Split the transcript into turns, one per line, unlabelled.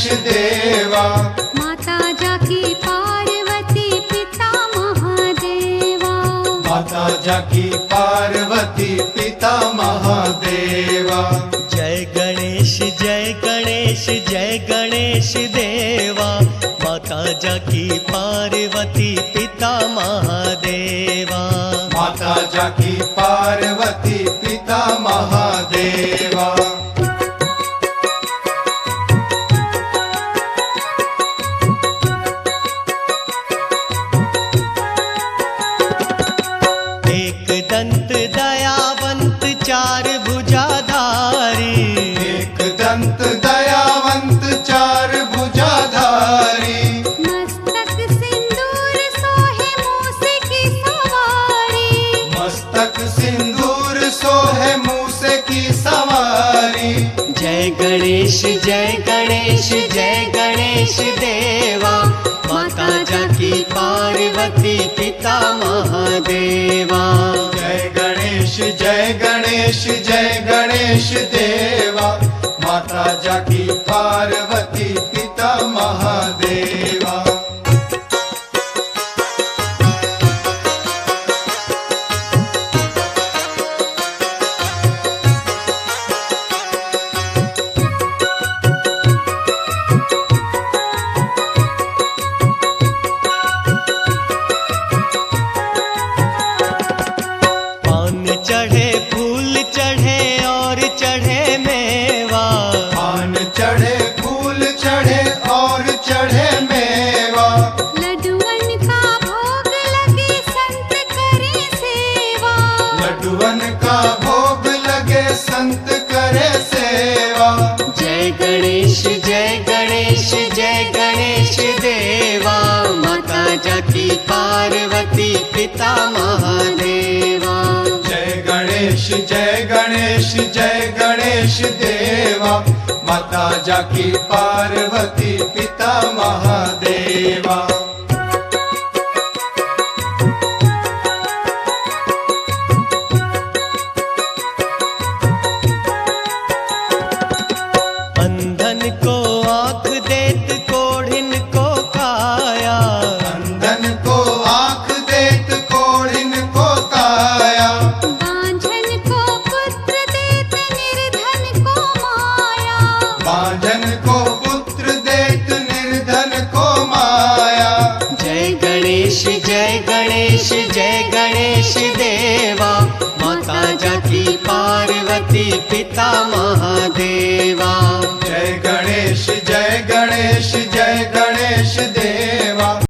गणेश देवा।
माता जाकी पार्वती पिता महादेवा।
माता जाकी पार्वती पिता महादेवा।
जय गणेश जय गणेश जय गणेश देवा। माता जाकी पार्वती पिता महादेवा।
माता जाकी पार्वती पिता महादेवा।
एक दंत दयावंत चार भुजाधारी।
एक दंत दयावंत चार भुजाधारी।
मस्तक सिंदूर सोहे मूसे की सवारी।
मस्तक सिंदूर सोहे मूसे की सवारी।
जय गणेश जय गणेश जय गणेश देवा। माता जाकी पार्वती पिता महादेवा।
जय गणेश जय गणेश जय गणेश देवा। माता जाकी पार्वती पिता महादेवा।
पान चढ़े फूल चढ़े और चढ़े मेवा।
पान चढ़े फूल चढ़े और चढ़े मेवा।
लड्डुअन का भोग लगे संत करे सेवा।
लड्डुअन का भोग लगे संत करे सेवा।
जय गणेश जय गणेश जय गणेश देवा। माता जाकी पार्वती पिता महादेवा।
जय गणेश जय गणेश जय गणेश देवा। माता जाकी पार्वती पिता महादेवा।
अंधन को आँख देत कोढ़िन को काया।
अंधन को आँख देत कोढ़िन को काया।
बांझन को पुत्र देत निर्धन को माया।
बांझन को पुत्र देत निर्धन को माया।
जय गणेश जय गणेश जय गणेश देवा। माता जाकी पार्वती पिता महादेवा।